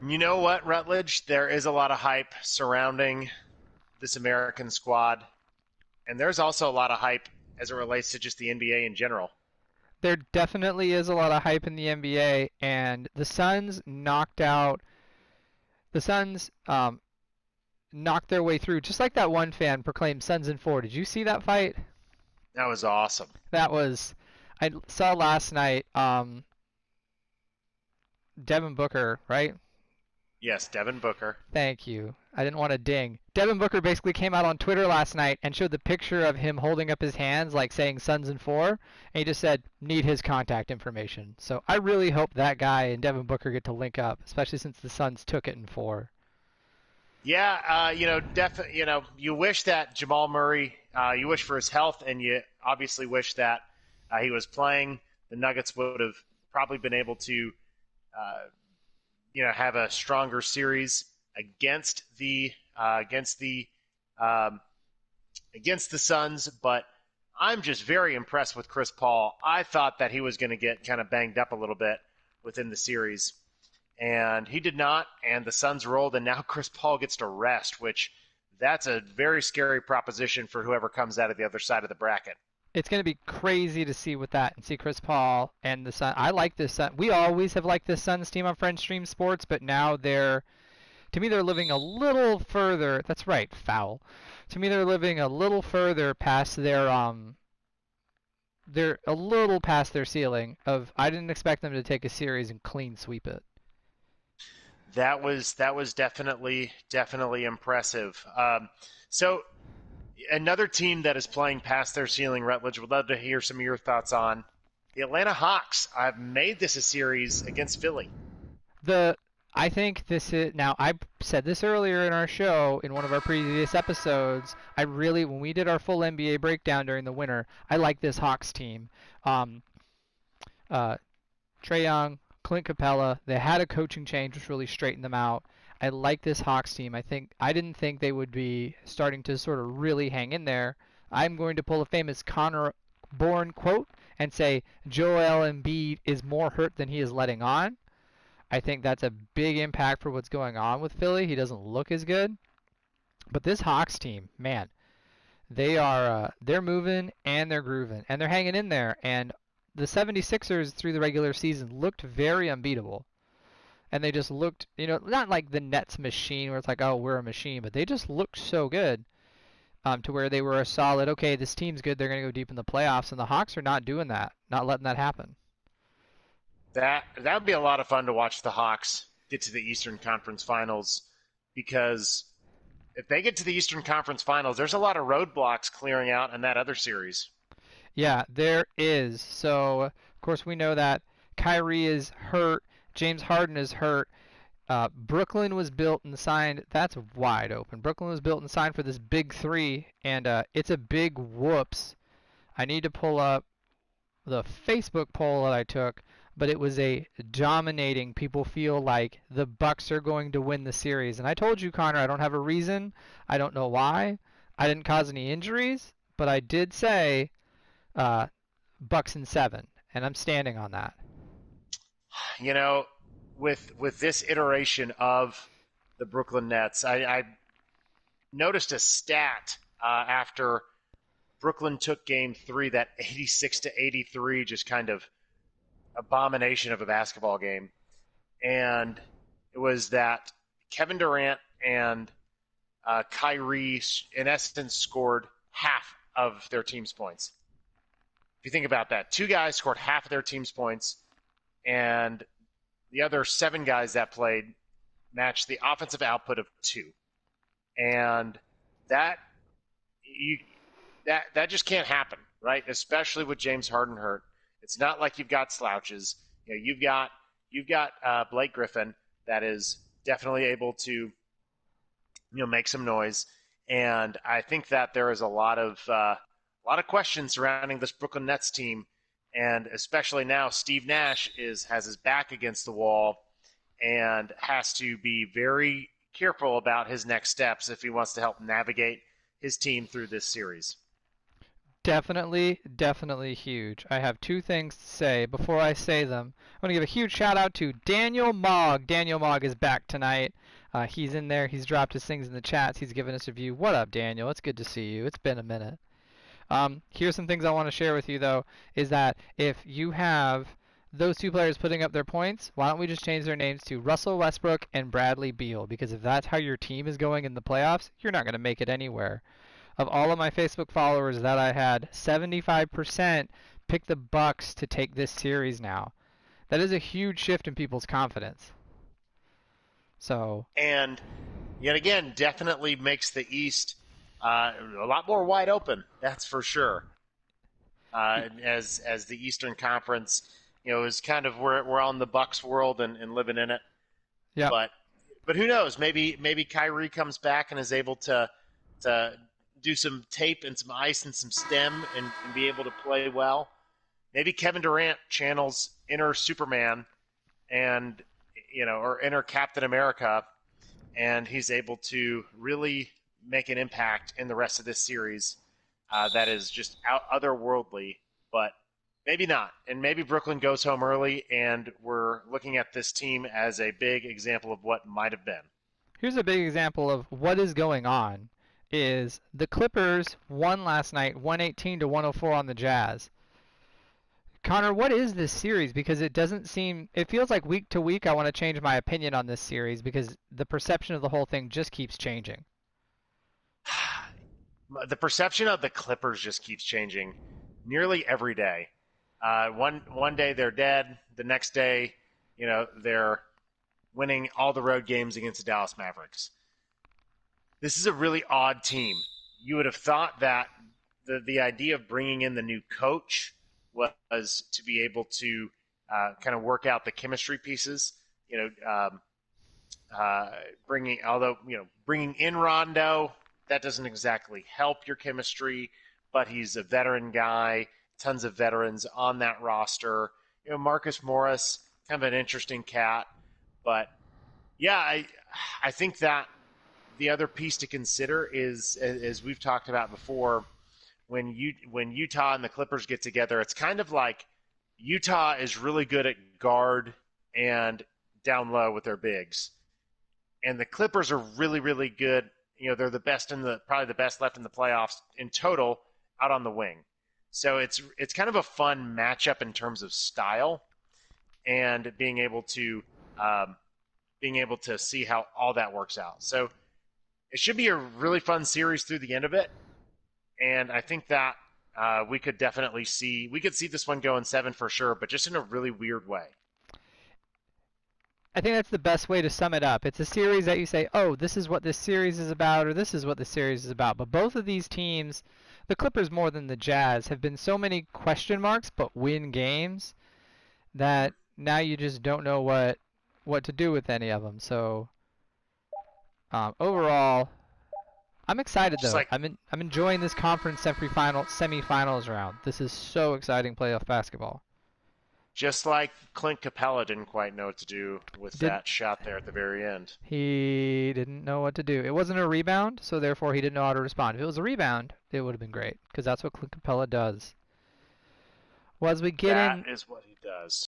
You know what, Rutledge? There is a lot of hype surrounding this American squad, and there's also a lot of hype as it relates to just the NBA in general. There definitely is a lot of hype in the NBA, and the Suns knocked their way through, just like that one fan proclaimed Suns in four. Did you see that fight? That was awesome. That was I saw last night. Devin Booker, right? Yes, Devin Booker. Thank you. I didn't want to ding. Devin Booker basically came out on Twitter last night and showed the picture of him holding up his hands, like saying Suns in four, and he just said, need his contact information. So I really hope that guy and Devin Booker get to link up, especially since the Suns took it in four. Yeah, you wish that Jamal Murray, you wish for his health, and you obviously wish that he was playing. The Nuggets would have probably been able to, uh, have a stronger series against um, against the Suns. But I'm just very impressed with Chris Paul. I thought that he was going to get kind of banged up a little bit within the series, and he did not. And the Suns rolled, and now Chris Paul gets to rest, which that's a very scary proposition for whoever comes out of the other side of the bracket. It's going to be crazy to see with that and see Chris Paul and the Sun. I like this Sun. We always have liked this Suns team on French Stream Sports, but now to me, they're living a little further. That's right, foul. To me, they're living a little further past they're a little past their ceiling of I didn't expect them to take a series and clean sweep it. That was definitely impressive. So another team that is playing past their ceiling, Rutledge, would love to hear some of your thoughts on the Atlanta Hawks. I've made this a series against Philly. The I think this is now I said this earlier in our show in one of our previous episodes. I really when we did our full NBA breakdown during the winter, I like this Hawks team. Um, uh, Trae Young, Clint Capella, they had a coaching change which really straightened them out. I like this Hawks team. I didn't think they would be starting to sort of really hang in there. I'm going to pull a famous Connor Bourne quote and say Joel Embiid is more hurt than he is letting on. I think that's a big impact for what's going on with Philly. He doesn't look as good. But this Hawks team, man, they're moving and they're grooving and they're hanging in there. And the 76ers through the regular season looked very unbeatable. And they just looked, not like the Nets machine where it's like, oh, we're a machine, but they just looked so good to where they were a solid, okay, this team's good, they're going to go deep in the playoffs. And the Hawks are not doing that, not letting that happen. That would be a lot of fun to watch the Hawks get to the Eastern Conference Finals, because if they get to the Eastern Conference Finals, there's a lot of roadblocks clearing out in that other series. Yeah, there is. So, of course, we know that Kyrie is hurt, James Harden is hurt. Brooklyn was built and signed. That's wide open. Brooklyn was built and signed for this big three, and it's a big whoops. I need to pull up the Facebook poll that I took, but it was a dominating. People feel like the Bucks are going to win the series, and I told you, Connor, I don't have a reason. I don't know why. I didn't cause any injuries, but I did say uh, Bucks in seven, and I'm standing on that. You know, with this iteration of the Brooklyn Nets, I noticed a stat after Brooklyn took Game Three, that 86-83, just kind of abomination of a basketball game, and it was that Kevin Durant and Kyrie, in essence, scored half of their team's points. If you think about that, two guys scored half of their team's points, and the other seven guys that played matched the offensive output of two. And that you that just can't happen, right? Especially with James Harden hurt. It's not like you've got slouches. You've got Blake Griffin that is definitely able to make some noise. And I think that there is a lot of questions surrounding this Brooklyn Nets team, and especially now Steve Nash has his back against the wall and has to be very careful about his next steps if he wants to help navigate his team through this series. Definitely, definitely huge. I have two things to say. Before I say them, I want to give a huge shout out to Daniel Mogg. Daniel Mogg is back tonight. He's in there. He's dropped his things in the chats. He's given us a view. What up, Daniel? It's good to see you. It's been a minute. Here's some things I want to share with you, though, is that if you have those two players putting up their points, why don't we just change their names to Russell Westbrook and Bradley Beal? Because if that's how your team is going in the playoffs, you're not going to make it anywhere. Of all of my Facebook followers that I had, 75% picked the Bucks to take this series now. That is a huge shift in people's confidence. So, And yet again, definitely makes the East a lot more wide open. That's for sure. As the Eastern Conference, is kind of we're on the Bucks world and living in it. yeah. But who knows? Maybe Kyrie comes back and is able to do some tape and some ice and some stem and be able to play well. Maybe Kevin Durant channels inner Superman and or inner Captain America, and he's able to really make an impact in the rest of this series that is just otherworldly. But maybe not, and maybe Brooklyn goes home early, and we're looking at this team as a big example of what might have been. Here's a big example of what is going on. Is the Clippers won last night, 118 to 104 on the Jazz. Connor, what is this series? Because it feels like week to week I want to change my opinion on this series because the perception of the whole thing just keeps changing. The perception of the Clippers just keeps changing nearly every day. One day they're dead. The next day, they're winning all the road games against the Dallas Mavericks. This is a really odd team. You would have thought that the idea of bringing in the new coach was to be able to kind of work out the chemistry pieces. Bringing in Rondo, that doesn't exactly help your chemistry, but he's a veteran guy. Tons of veterans on that roster. Marcus Morris, kind of an interesting cat, but yeah, I think that the other piece to consider is, as we've talked about before, when Utah and the Clippers get together, it's kind of like Utah is really good at guard and down low with their bigs, and the Clippers are really, really good. They're the best probably the best left in the playoffs in total out on the wing. So it's kind of a fun matchup in terms of style and being able to see how all that works out. So it should be a really fun series through the end of it, and I think that we could see this one go in 7 for sure, but just in a really weird way. I think that's the best way to sum it up. It's a series that you say, oh, this is what this series is about, or this is what this series is about. But both of these teams, the Clippers more than the Jazz, have been so many question marks but win games that now you just don't know what to do with any of them. So overall, I'm excited though. I'm enjoying this conference semifinals round. This is so exciting playoff basketball. Just like Clint Capella didn't quite know what to do with that shot there at the very end. He didn't know what to do. It wasn't a rebound, so therefore he didn't know how to respond. If it was a rebound, it would have been great, because that's what Clint Capella does. Well, as we get that is what he does.